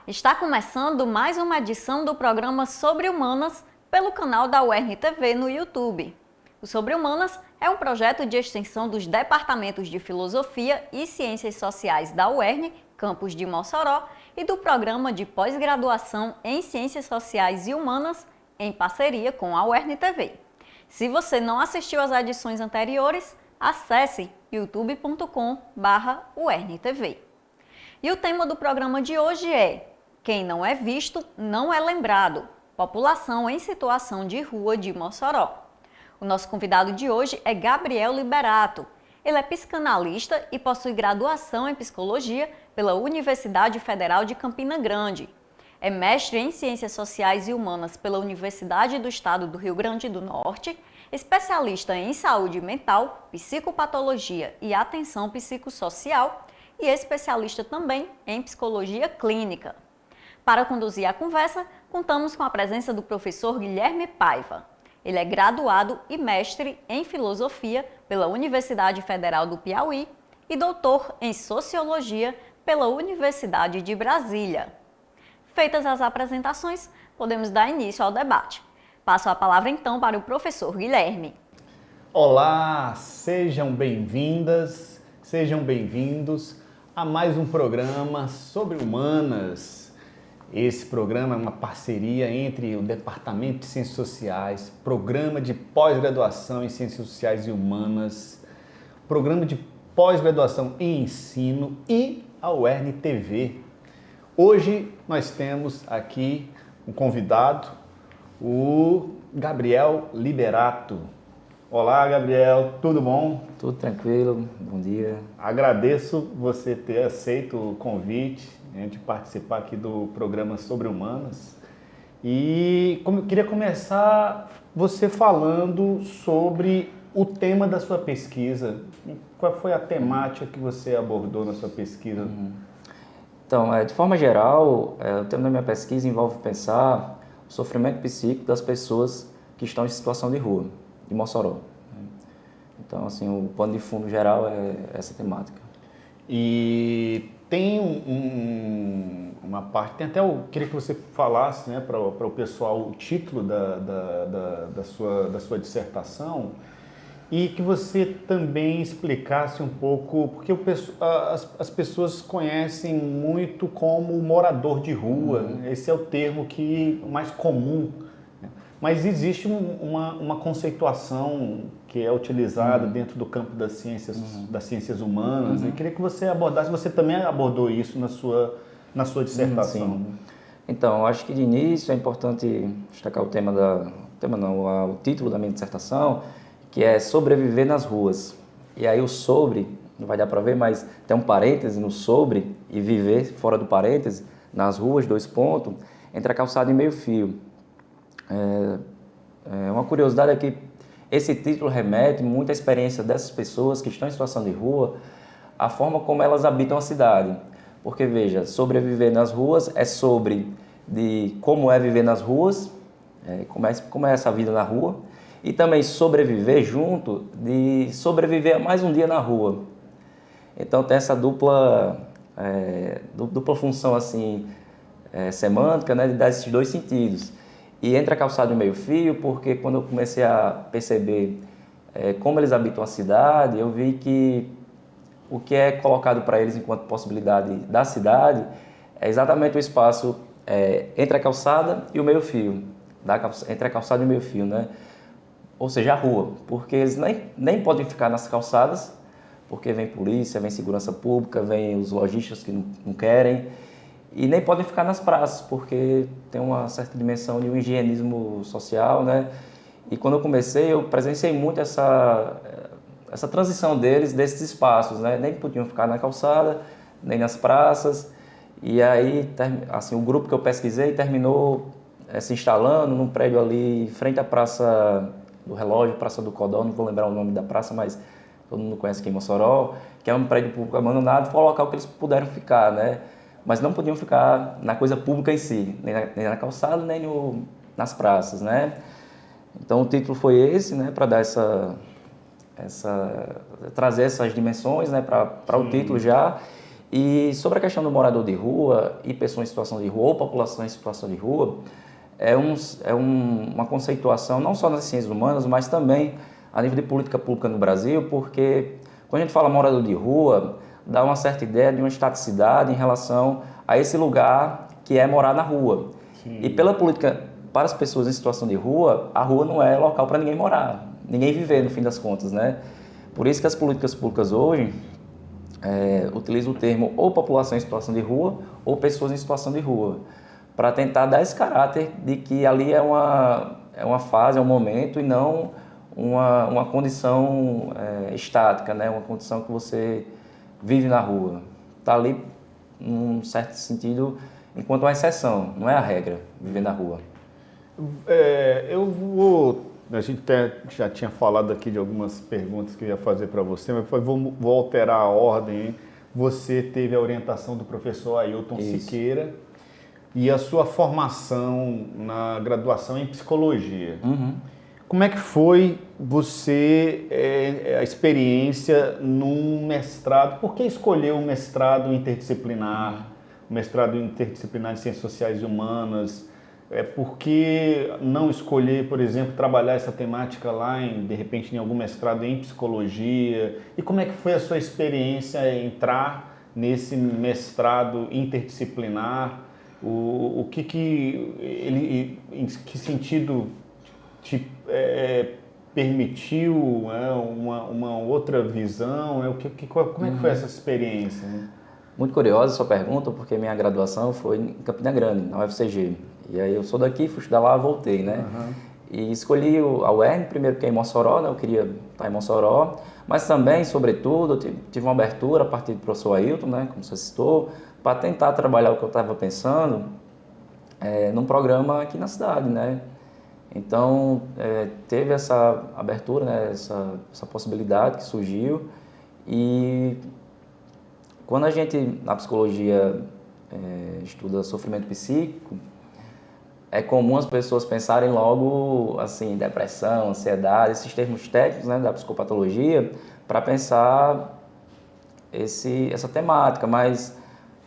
Está começando mais uma edição do programa Sobre Humanas pelo canal da UERN TV no YouTube. O Sobre Humanas é um projeto de extensão dos Departamentos de Filosofia e Ciências Sociais da UERN, campus de Mossoró, e do Programa de Pós-Graduação em Ciências Sociais e Humanas, em parceria com a UERN TV. Se você não assistiu às edições anteriores, acesse youtube.com/UERN-TV. E o tema do programa de hoje é Quem não é visto, não é lembrado. População em situação de rua de Mossoró. O nosso convidado de hoje é Gabriel Liberato. Ele é psicanalista e possui graduação em psicologia pela Universidade Federal de Campina Grande. É mestre em Ciências Sociais e Humanas pela Universidade do Estado do Rio Grande do Norte, especialista em saúde mental, psicopatologia e atenção psicossocial e especialista também em psicologia clínica. Para conduzir a conversa, contamos com a presença do professor Guilherme Paiva. Ele é graduado e mestre em filosofia pela Universidade Federal do Piauí e doutor em sociologia pela Universidade de Brasília. Feitas as apresentações, podemos dar início ao debate. Passo a palavra então para o professor Guilherme. Olá, sejam bem-vindas, sejam bem-vindos a mais um programa sobre humanas. Esse programa é uma parceria entre o Departamento de Ciências Sociais, Programa de Pós-Graduação em Ciências Sociais e Humanas, Programa de Pós-Graduação em Ensino e a UERN TV. Hoje nós temos aqui um convidado, o Gabriel Liberato. Olá, Gabriel, tudo bom? Tudo tranquilo, bom dia. Agradeço você ter aceito o convite de participar aqui do programa Sobre Humanas. E queria começar você falando sobre o tema da sua pesquisa. Qual foi a temática que você abordou na sua pesquisa? Então, de forma geral, o tema da minha pesquisa envolve pensar o sofrimento psíquico das pessoas que estão em situação de rua, de Mossoró. Então, assim, o pano de fundo geral é essa temática. E tem uma parte, eu queria que você falasse, né, para o pessoal o título da sua dissertação e que você também explicasse um pouco, porque as pessoas conhecem muito como morador de rua, né? Esse é o termo mais comum, né? Mas existe uma conceituação que é utilizada dentro do campo das ciências humanas. Eu queria que você abordasse, você também abordou isso na sua dissertação. Sim. Então, eu acho que de início é importante destacar o título da minha dissertação, que é sobreviver nas ruas. E aí o sobre, não vai dar para ver, mas tem um parêntese no sobre e viver fora do parêntese, nas ruas, entre a calçada e meio fio. Uma curiosidade é que esse título remete muito à experiência dessas pessoas que estão em situação de rua, a forma como elas habitam a cidade. Porque, veja, sobreviver nas ruas é sobre de como é viver nas ruas, como é essa vida na rua, e também sobreviver junto de sobreviver a mais um dia na rua. Então tem essa dupla função assim, semântica, né, de dar esses dois sentidos. E entre a calçada e o meio fio, porque quando eu comecei a perceber como eles habitam a cidade, eu vi que o que é colocado para eles enquanto possibilidade da cidade é exatamente o espaço entre a calçada e o meio fio, entre a calçada e o meio fio, né? Ou seja, a rua, porque eles nem podem ficar nas calçadas, porque vem polícia, vem segurança pública, vem os lojistas que não querem, e nem podem ficar nas praças, porque tem uma certa dimensão de um higienismo social, né? E quando eu comecei, eu presenciei muito essa transição desses espaços, né? Nem podiam ficar na calçada, nem nas praças, e aí, assim, o grupo que eu pesquisei terminou se instalando num prédio ali em frente à Praça do Relógio, Praça do Codó, não vou lembrar o nome da praça, mas todo mundo conhece aqui em Mossoró, que é um prédio público abandonado, foi o local que eles puderam ficar, né? Mas não podiam ficar na coisa pública em si, nem na calçada, nem nas praças, né? Então o título foi esse, né, para dar trazer essas dimensões, né, para o título já. E sobre a questão do morador de rua e pessoa em situação de rua ou população em situação de rua, uma conceituação não só nas ciências humanas, mas também a nível de política pública no Brasil, porque quando a gente fala morador de rua, dá uma certa ideia de uma estaticidade em relação a esse lugar que é morar na rua. Sim. E pela política, para as pessoas em situação de rua, a rua não é local para ninguém morar, ninguém viver no fim das contas, né? Por isso que as políticas públicas hoje utilizam o termo ou população em situação de rua ou pessoas em situação de rua, para tentar dar esse caráter de que ali é uma fase, é um momento e não uma condição estática, né? Uma condição que você vive na rua. Está ali, num certo sentido, enquanto uma exceção, não é a regra, viver na rua. A gente até já tinha falado aqui de algumas perguntas que eu ia fazer para você, mas vou alterar a ordem, hein? Você teve a orientação do professor Ailton Siqueira e a sua formação na graduação em psicologia. Uhum. Como é que foi a experiência num mestrado? Por que escolher um mestrado interdisciplinar, em Ciências Sociais e Humanas? Por que não escolher, por exemplo, trabalhar essa temática lá, de repente, em algum mestrado em Psicologia? E como é que foi a sua experiência entrar nesse mestrado interdisciplinar? Em que sentido te permitiu uma outra visão? Como é que foi essa experiência, né? Muito curiosa a sua pergunta, porque minha graduação foi em Campina Grande, na UFCG. E aí eu sou daqui, fui estudar lá, voltei, né? Uhum. E escolhi a UERN, primeiro que é em Mossoró, né? Eu queria estar em Mossoró, mas também, sobretudo, eu tive uma abertura a partir do professor Ailton, né? Como você citou, para tentar trabalhar o que eu estava pensando num programa aqui na cidade, né? Então, teve essa abertura, né? essa possibilidade que surgiu. E quando a gente, na psicologia, estuda sofrimento psíquico, é comum as pessoas pensarem logo, assim, depressão, ansiedade, esses termos técnicos, né, da psicopatologia, para pensar essa temática, mas,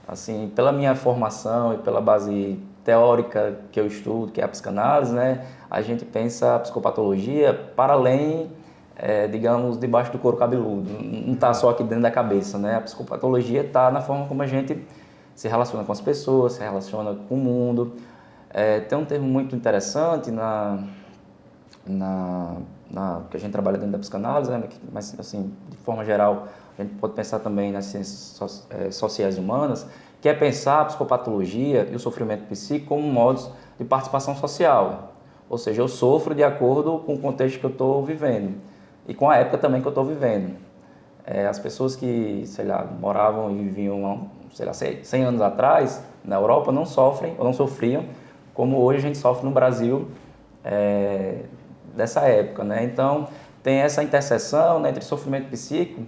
assim, pela minha formação e pela base teórica que eu estudo, que é a psicanálise, né, a gente pensa a psicopatologia para além, digamos, debaixo do couro cabeludo, não está só aqui dentro da cabeça, né, a psicopatologia está na forma como a gente se relaciona com as pessoas, se relaciona com o mundo. Tem um termo muito interessante que a gente trabalha dentro da psicanálise, né? Mas, assim, de forma geral, a gente pode pensar também nas ciências sociais e humanas, que é pensar a psicopatologia e o sofrimento psíquico como modos de participação social. Ou seja, eu sofro de acordo com o contexto que eu estou vivendo e com a época também que eu estou vivendo. As pessoas que, sei lá, moravam e viviam, sei lá, 100 anos atrás, na Europa, não sofrem ou não sofriam como hoje a gente sofre no Brasil dessa época, né? Então, tem essa interseção, né, entre sofrimento psíquico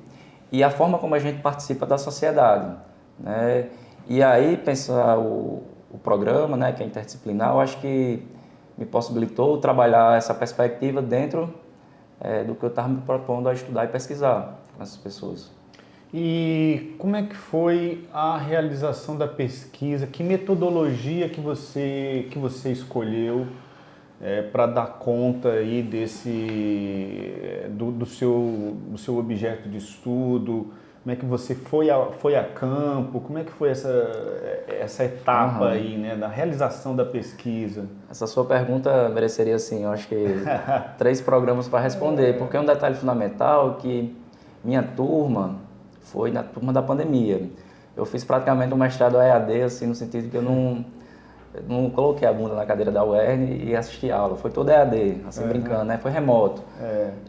e a forma como a gente participa da sociedade, né? E aí, pensar o programa, né, que é interdisciplinar, eu acho que me possibilitou trabalhar essa perspectiva dentro do que eu estava me propondo a estudar e pesquisar com essas pessoas. E como é que foi a realização da pesquisa? Que metodologia que você escolheu para dar conta aí do seu objeto de estudo? Como é que você foi a campo? Como é que foi essa etapa aí, né, da realização da pesquisa? Essa sua pergunta mereceria, assim, eu acho que 3 programas para responder, porque um detalhe fundamental é que minha turma foi na turma da pandemia. Eu fiz praticamente um mestrado EAD, assim, no sentido que eu não coloquei a bunda na cadeira da UERN e assisti a aula. Foi todo EAD, assim, brincando, né? Foi remoto.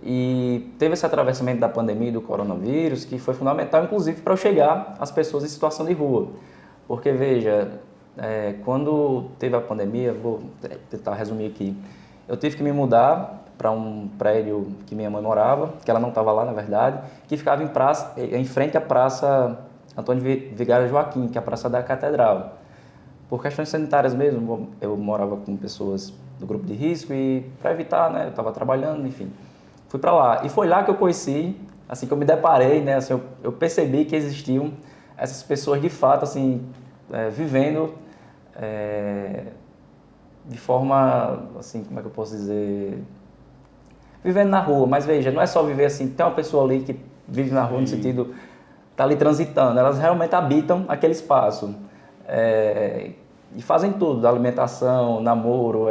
E teve esse atravessamento da pandemia e do coronavírus que foi fundamental, inclusive, para eu chegar às pessoas em situação de rua. Porque, veja, quando teve a pandemia, vou tentar resumir aqui, eu tive que me mudar para um prédio que minha mãe morava, que ela não estava lá, na verdade, que ficava em frente à Praça Antônio Vigário Joaquim, que é a Praça da Catedral. Por questões sanitárias mesmo, eu morava com pessoas do grupo de risco e para evitar, né, eu estava trabalhando, enfim, fui para lá. E foi lá que eu conheci, assim, que eu me deparei, né, assim, eu percebi que existiam essas pessoas de fato assim vivendo de forma assim, como é que eu posso dizer, vivendo na rua. Mas veja, não é só viver assim, tem uma pessoa ali que vive na rua no sentido, tá ali transitando, elas realmente habitam aquele espaço e fazem tudo, da alimentação, namoro,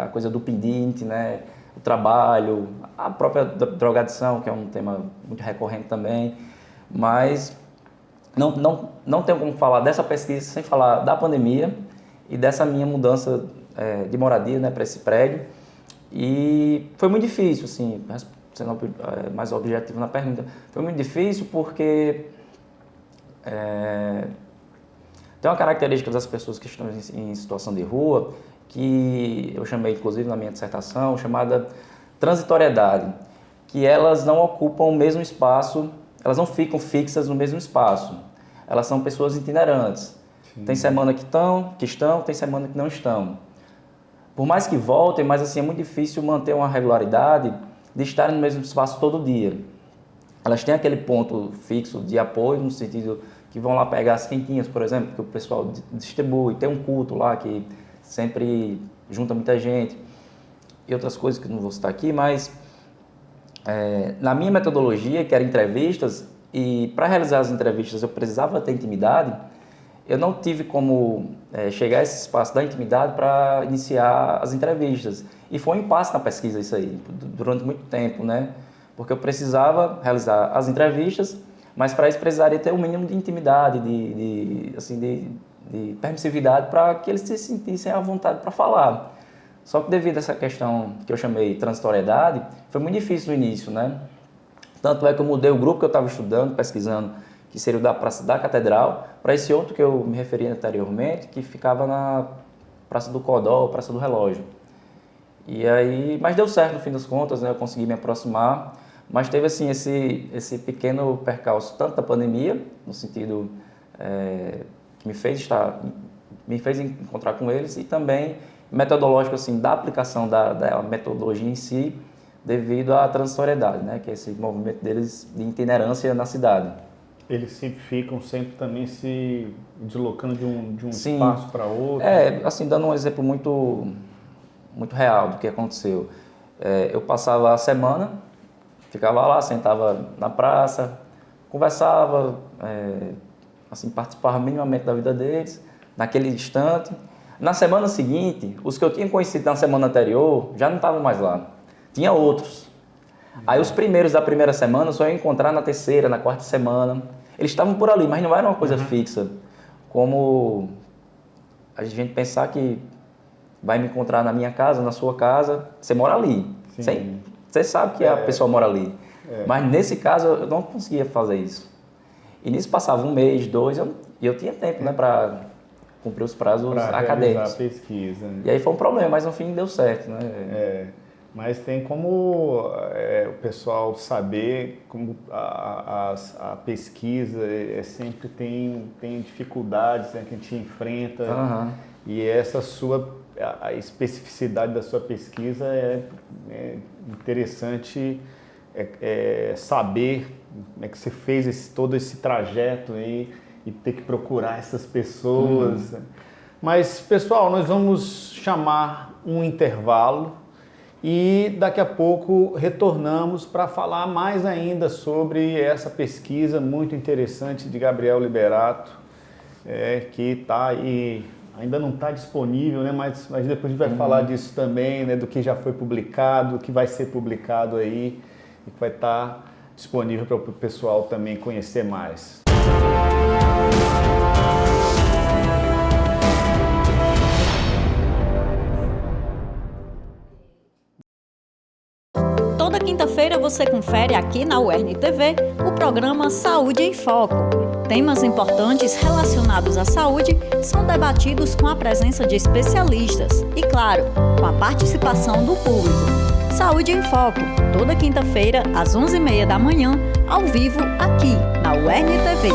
a coisa do pedinte, né, o trabalho, a própria drogadição, que é um tema muito recorrente também, mas não tenho como falar dessa pesquisa sem falar da pandemia e dessa minha mudança de moradia, né, para esse prédio. E foi muito difícil, assim, sendo mais objetivo na pergunta, foi muito difícil porque tem uma característica das pessoas que estão em situação de rua, que eu chamei inclusive na minha dissertação, chamada transitoriedade, que elas não ocupam o mesmo espaço, elas não ficam fixas no mesmo espaço, elas são pessoas itinerantes. Sim. Tem semana que estão, tem semana que não estão. Por mais que voltem, mas assim, é muito difícil manter uma regularidade de estarem no mesmo espaço todo dia. Elas têm aquele ponto fixo de apoio, no sentido que vão lá pegar as quentinhas, por exemplo, que o pessoal distribui, tem um culto lá que sempre junta muita gente, e outras coisas que não vou citar aqui, mas na minha metodologia, que era entrevistas, e para realizar as entrevistas eu precisava ter intimidade, eu não tive como chegar a esse espaço da intimidade para iniciar as entrevistas. E foi um impasse na pesquisa isso aí, durante muito tempo, né? Porque eu precisava realizar as entrevistas, mas para isso precisaria ter um mínimo de intimidade, de permissividade para que eles se sentissem à vontade para falar. Só que devido a essa questão que eu chamei de transitoriedade, foi muito difícil no início, né? Tanto é que eu mudei o grupo que eu estava estudando, pesquisando, que seria o da Praça da Catedral, para esse outro que eu me referi anteriormente, que ficava na Praça do Codó, Praça do Relógio. E aí, mas deu certo no fim das contas, né? Eu consegui me aproximar, mas teve assim esse pequeno percalço, tanto da pandemia, no sentido que me fez encontrar com eles, e também metodológico assim da aplicação da metodologia em si, devido à transitoriedade, né? Que é esse movimento deles de itinerância na cidade. Eles ficam sempre também se deslocando de um Sim, espaço para outro. Assim, dando um exemplo muito real do que aconteceu. Eu passava a semana, ficava lá, sentava na praça, conversava, assim, participava minimamente da vida deles, naquele instante. Na semana seguinte, os que eu tinha conhecido na semana anterior já não estavam mais lá. Tinha outros. Aí os primeiros da primeira semana só ia encontrar na terceira, na quarta semana. Eles estavam por ali, mas não era uma coisa fixa. Como a gente pensar que vai me encontrar na minha casa, na sua casa, você mora ali. Você sabe que a pessoa mora ali. Mas nesse caso eu não conseguia fazer isso. E nisso passava um mês, 2, e eu tinha tempo, né, para cumprir os prazos acadêmicos. A pesquisa. Né? E aí foi um problema, mas no fim deu certo, né? Mas tem como o pessoal saber como a pesquisa sempre tem dificuldades, né, que a gente enfrenta. Uhum. E essa a especificidade da sua pesquisa é interessante saber, né, que você fez todo esse trajeto aí e ter que procurar essas pessoas. Uhum. Mas, pessoal, nós vamos chamar um intervalo e daqui a pouco retornamos para falar mais ainda sobre essa pesquisa muito interessante de Gabriel Liberato, que está aí, ainda não está disponível, né? Mas depois a gente vai falar disso também, né? Do que já foi publicado, do que vai ser publicado aí e que vai estar disponível para o pessoal também conhecer mais. Toda quinta-feira você confere aqui na UERN TV o programa Saúde em Foco. Temas importantes relacionados à saúde são debatidos com a presença de especialistas e, claro, com a participação do público. Saúde em Foco, toda quinta-feira às 11h30 da manhã, ao vivo aqui na UERN TV.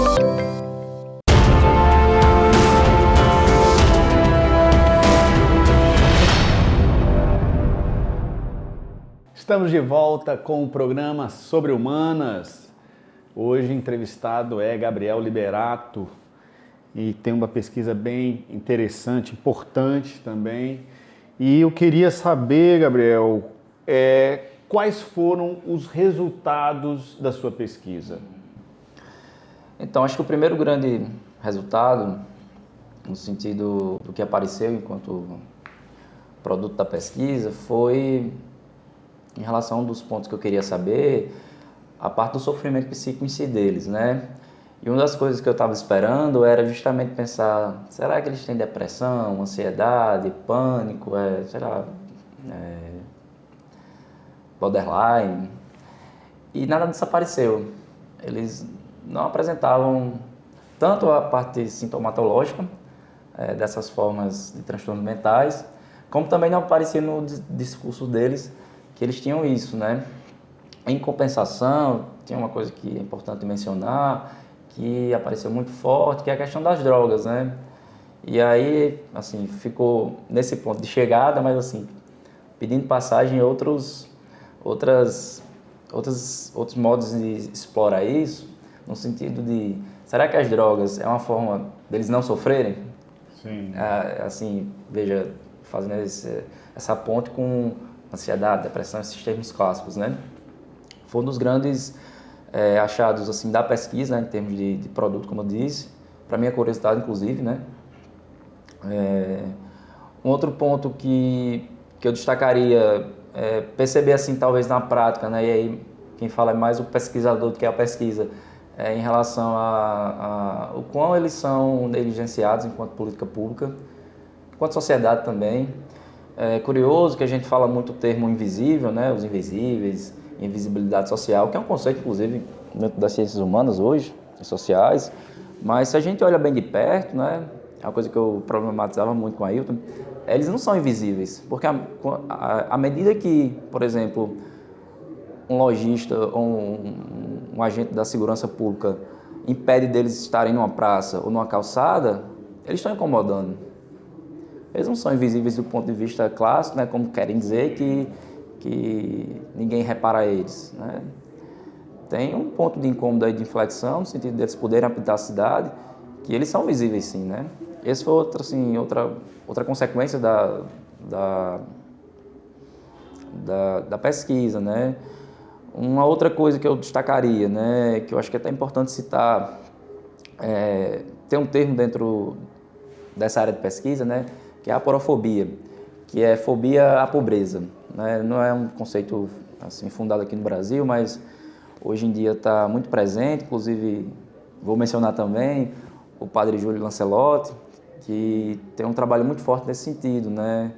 Estamos de volta com o programa Sobre Humanas. Hoje entrevistado é Gabriel Liberato e tem uma pesquisa bem interessante, importante também. E eu queria saber, Gabriel, quais foram os resultados da sua pesquisa? Então, acho que o primeiro grande resultado, no sentido do que apareceu enquanto produto da pesquisa, foi em relação a um dos pontos que eu queria saber, a parte do sofrimento psíquico em si deles, né? E uma das coisas que eu estava esperando era justamente pensar, será que eles têm depressão, ansiedade, pânico, borderline? E nada disso apareceu. Eles não apresentavam tanto a parte sintomatológica dessas formas de transtornos mentais, como também não aparecia no discurso deles que eles tinham isso, né? Em compensação, tinha uma coisa que é importante mencionar, que apareceu muito forte, que é a questão das drogas, né? E aí, assim, ficou nesse ponto de chegada, mas assim, pedindo passagem em outros modos de explorar isso, no sentido de, será que as drogas é uma forma deles não sofrerem? Sim. Assim, veja, fazendo essa ponte com ansiedade, depressão, esses termos clássicos, né? Foi um dos grandes achados assim da pesquisa, né, em termos de produto, como eu disse, para minha curiosidade, inclusive, né? Um outro ponto que eu destacaria é perceber assim, talvez na prática, né? E aí quem fala é mais o pesquisador do que a pesquisa, em relação a o quão eles são negligenciados enquanto política pública, enquanto sociedade também. É curioso que a gente fala muito o termo invisível, né? Os invisíveis, invisibilidade social, que é um conceito, inclusive, dentro das ciências humanas hoje, sociais, mas se a gente olha bem de perto, né? É uma coisa que eu problematizava muito com a Ailton, eles não são invisíveis, porque à medida que, por exemplo, um lojista ou um agente da segurança pública impede deles estarem numa praça ou numa calçada, eles estão incomodando. Eles não são invisíveis do ponto de vista clássico, né, como querem dizer que ninguém repara eles, né? Tem um ponto de incômodo aí de inflexão, no sentido deles poderem habitar a cidade, que eles são visíveis sim, né? Esse foi outra consequência da pesquisa, né? Uma outra coisa que eu destacaria, né, que eu acho que é até importante citar, tem um termo dentro dessa área de pesquisa, né, que é a aporofobia, que é fobia à pobreza, né? Não é um conceito assim fundado aqui no Brasil, mas hoje em dia está muito presente. Inclusive, vou mencionar também o padre Júlio Lancelotti, que tem um trabalho muito forte nesse sentido, né?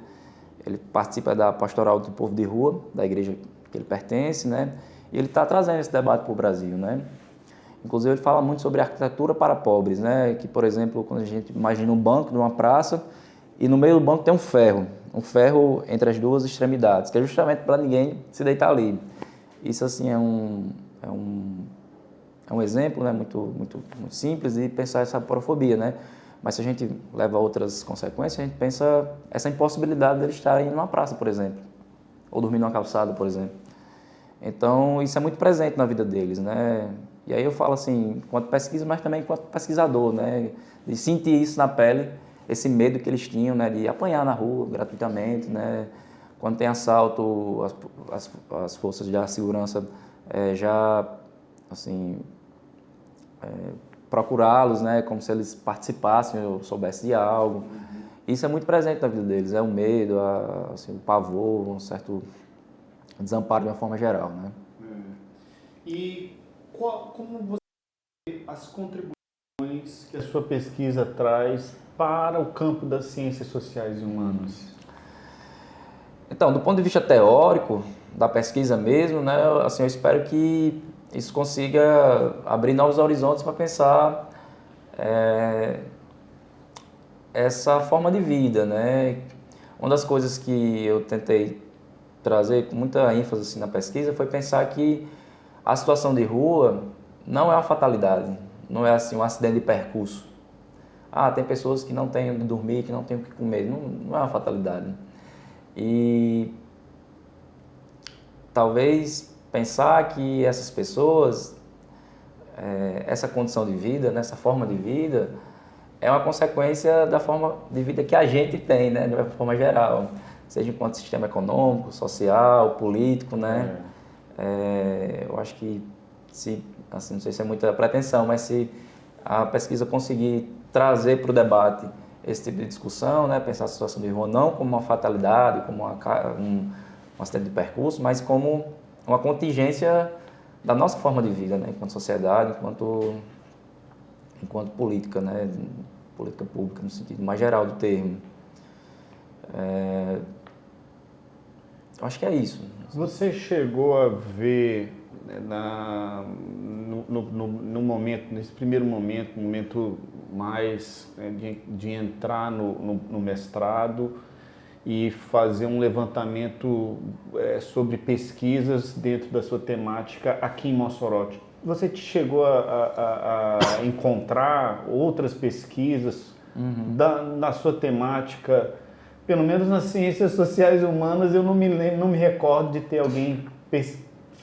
Ele participa da pastoral do povo de rua, da igreja que ele pertence, né? E ele está trazendo esse debate para o Brasil, né? Inclusive, ele fala muito sobre arquitetura para pobres, né? Que, por exemplo, quando a gente imagina um banco de uma praça e no meio do banco tem um ferro entre as duas extremidades, que é justamente para ninguém se deitar ali. Isso, assim, é um exemplo, né? Muito simples de pensar essa aporofobia, né? Mas se a gente leva a outras consequências, a gente pensa essa impossibilidade deles estarem numa praça, por exemplo, ou dormir numa calçada, por exemplo. Então, isso é muito presente na vida deles, né? E aí eu falo assim, enquanto pesquisa, mas também enquanto pesquisador, né? De sentir isso na pele, esse medo que eles tinham, né? De apanhar na rua gratuitamente, né? Quando tem assalto, as forças de segurança já, assim, procurá-los, né? Como se eles participassem ou soubessem de algo. Isso é muito presente na vida deles, é o medo, assim, o pavor, um certo desamparo de uma forma geral, né? E como você vê as contribuições que a sua pesquisa traz para o campo das ciências sociais e humanas? Então, do ponto de vista teórico, da pesquisa mesmo, né, assim, eu espero que isso consiga abrir novos horizontes para pensar essa forma de vida, né? Uma das coisas que eu tentei trazer com muita ênfase assim, na pesquisa foi pensar que a situação de rua não é uma fatalidade, não é assim um acidente de percurso. Ah, tem pessoas que não têm onde dormir, que não têm o que comer, não é uma fatalidade. E talvez pensar que essas pessoas essa condição de vida, nessa forma de vida, é uma consequência da forma de vida que a gente tem, né, de uma forma geral, seja enquanto sistema econômico, social, político, né? Eu acho que, assim, não sei se é muita pretensão, mas se a pesquisa conseguir trazer para o debate esse tipo de discussão, né, pensar a situação de rua não como uma fatalidade, como um acidente de percurso, mas como uma contingência da nossa forma de vida, né, enquanto sociedade, enquanto política, né, política pública no sentido mais geral do termo. Eu acho que é isso. Você chegou a ver, né, no momento, nesse primeiro momento mais, né, de entrar no mestrado e fazer um levantamento sobre pesquisas dentro da sua temática aqui em Mossoró? Você chegou a encontrar outras pesquisas na sua temática? Pelo menos nas ciências sociais e humanas, eu não me recordo de ter alguém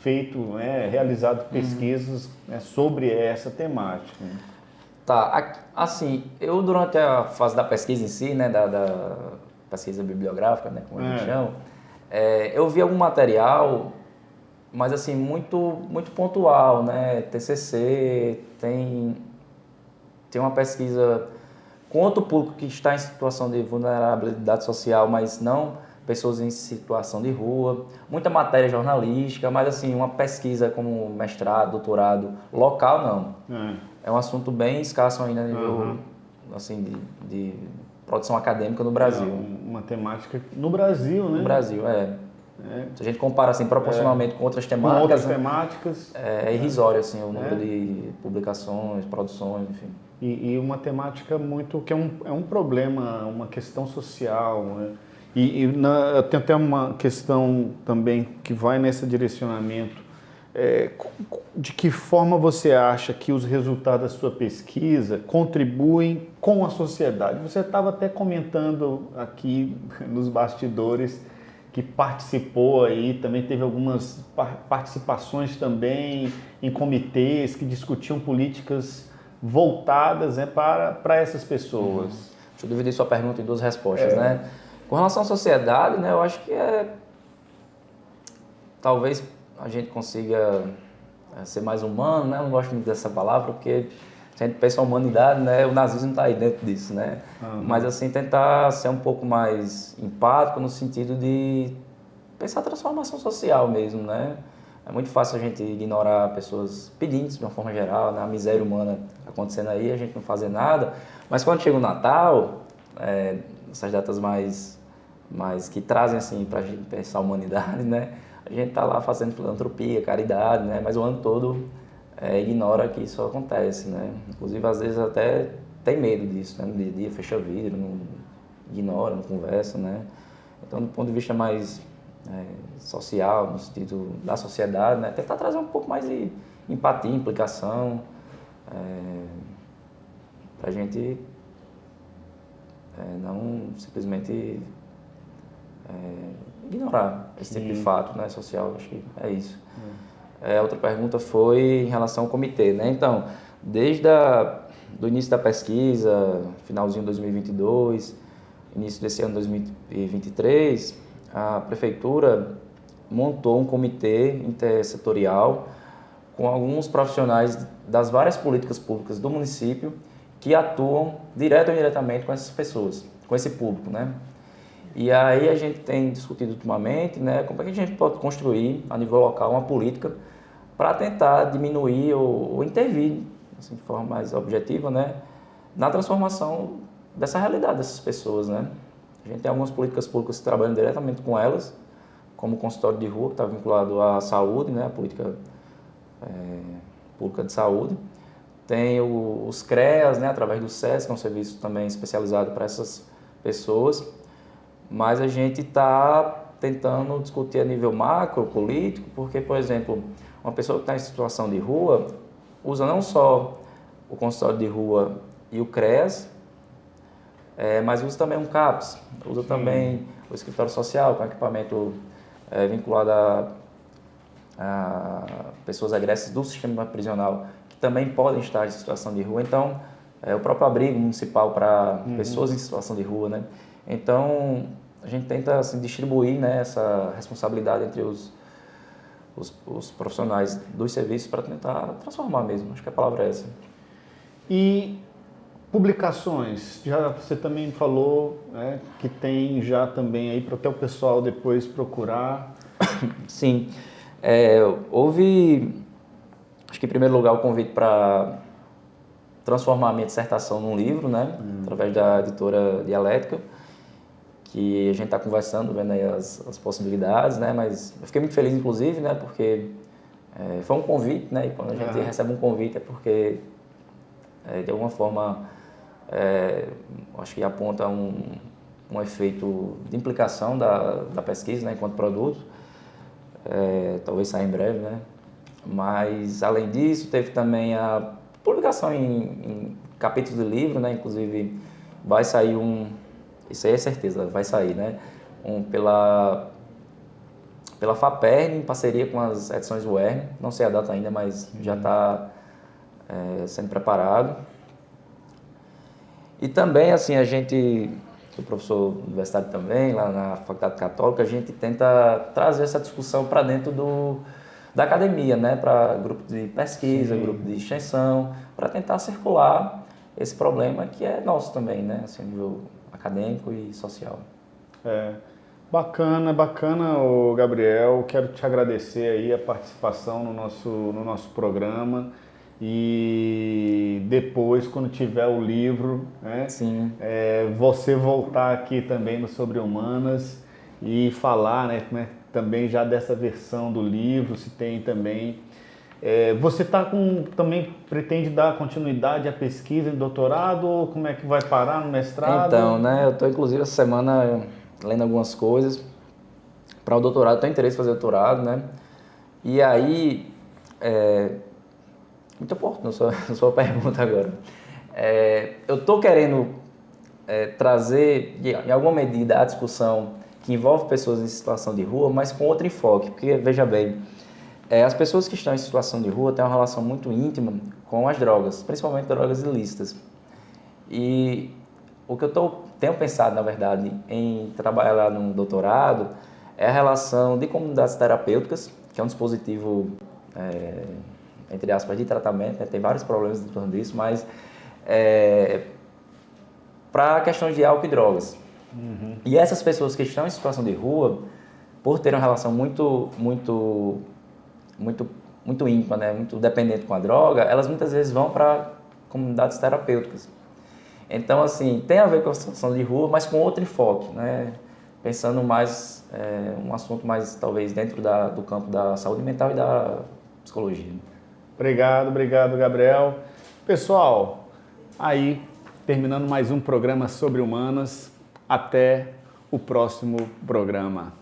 feito, né, realizado pesquisas, né, sobre essa temática. Tá, assim, eu durante a fase da pesquisa em si, né, da pesquisa bibliográfica, né, como a gente chama, eu vi algum material, mas assim, muito pontual, né, TCC, tem uma pesquisa contra o público que está em situação de vulnerabilidade social, mas não pessoas em situação de rua, muita matéria jornalística, mas assim, uma pesquisa como mestrado, doutorado, local não. É um assunto bem escasso ainda a nível assim, de produção acadêmica no Brasil. Uma temática no Brasil, né? No Brasil, Se a gente compara assim, proporcionalmente com outras temáticas, com outras temáticas, é irrisório assim, o número de publicações, produções, enfim. E uma temática muito que é um problema, uma questão social, né? Tem até uma questão também que vai nesse direcionamento. De que forma você acha que os resultados da sua pesquisa contribuem com a sociedade? Você estava até comentando aqui nos bastidores que participou aí, também teve algumas participações também em comitês que discutiam políticas voltadas, né, para essas pessoas. Deixa eu dividir sua pergunta em duas respostas, né? Com relação à sociedade, né, eu acho que talvez a gente consiga ser mais humano, né? Eu não gosto muito dessa palavra, porque se a gente pensa a humanidade, né, o nazismo está aí dentro disso, né? Mas assim, tentar ser um pouco mais empático no sentido de pensar a transformação social mesmo, né? É muito fácil a gente ignorar pessoas pedintes de uma forma geral, né? A miséria humana acontecendo aí, a gente não fazer nada. Mas quando chega o Natal, essas datas mais que trazem assim para a gente pensar a humanidade, né? A gente está lá fazendo filantropia, caridade, né? Mas o ano todo ignora que isso acontece, né? Inclusive, às vezes até tem medo disso, né? No dia a dia, fecha vidro, não ignora, não conversa, né? Então, do ponto de vista mais social, no sentido da sociedade, né? Tentar trazer um pouco mais de empatia, implicação, para a gente não simplesmente ignorar esse tipo de fato, né, social. Acho que é isso. Outra pergunta foi em relação ao comitê, né? Então, desde do início da pesquisa, finalzinho de 2022, início desse ano 2023, a prefeitura montou um comitê intersetorial com alguns profissionais das várias políticas públicas do município que atuam direto ou indiretamente com essas pessoas, com esse público, né? E aí a gente tem discutido ultimamente, né, como é que a gente pode construir a nível local uma política para tentar diminuir ou intervir, assim, de forma mais objetiva, né, na transformação dessa realidade dessas pessoas, né? A gente tem algumas políticas públicas que trabalham diretamente com elas, como o consultório de rua, que está vinculado à saúde, né, a política pública de saúde. Tem os CREAS, né, através do SESC, que é um serviço também especializado para essas pessoas. Mas a gente está tentando discutir a nível macro, político, porque, por exemplo, uma pessoa que está em situação de rua usa não só o consultório de rua e o CREAS, mas usa também um CAPS, usa também o escritório social, com equipamento vinculado a pessoas agressas do sistema prisional, que também podem estar em situação de rua. Então, o próprio abrigo municipal para pessoas em situação de rua, né? Então, a gente tenta assim, distribuir, né, essa responsabilidade entre os profissionais dos serviços para tentar transformar mesmo. Acho que a palavra é essa. E publicações, já você também falou, né, que tem já também aí para até o pessoal depois procurar. Sim, houve, acho que em primeiro lugar, o convite para transformar a minha dissertação num livro, né, através da editora Dialética, que a gente está conversando, vendo aí as possibilidades, né, mas eu fiquei muito feliz, inclusive, né, porque foi um convite, né, e quando a gente recebe um convite é porque, de alguma forma, acho que aponta um efeito de implicação da pesquisa, né, enquanto produto, talvez saia em breve, né, mas além disso teve também a publicação em capítulos de livro, né, inclusive vai sair isso aí é certeza, vai sair, né, pela FAPERN, em parceria com as edições UERN, não sei a data ainda, mas já está sendo preparado. E também, assim, a gente, sou professor universitário também, lá na Faculdade Católica, a gente tenta trazer essa discussão para dentro da academia, né, para grupo de pesquisa, grupo de extensão, para tentar circular esse problema que é nosso também, né, assim, a nível acadêmico e social. Bacana, ô Gabriel. Quero te agradecer aí a participação no nosso programa. E depois, quando tiver o livro, né, Sim. você voltar aqui também no Sobre Humanas e falar, né, também já dessa versão do livro, se tem também. Você também pretende dar continuidade à pesquisa em doutorado ou como é que vai parar no mestrado? Então, né, eu estou inclusive essa semana lendo algumas coisas para o doutorado, tenho interesse em fazer doutorado, né, e aí, muito oportuno a sua pergunta agora, eu estou querendo trazer, em alguma medida, a discussão que envolve pessoas em situação de rua, mas com outro enfoque, porque, veja bem, as pessoas que estão em situação de rua têm uma relação muito íntima com as drogas, principalmente drogas ilícitas. E o que eu tenho pensado, na verdade, em trabalhar no doutorado é a relação de comunidades terapêuticas, que é um dispositivo, entre aspas, de tratamento, né? Tem vários problemas em torno disso, mas para questões de álcool e drogas. E essas pessoas que estão em situação de rua, por ter uma relação muito íntima, né, muito dependente com a droga, elas muitas vezes vão para comunidades terapêuticas. Então, assim, tem a ver com a situação de rua, mas com outro enfoque, né, pensando mais, um assunto mais, talvez, dentro do campo da saúde mental e da psicologia. Obrigado, Gabriel. Pessoal, aí, terminando mais um programa Sobre Humanas. Até o próximo programa.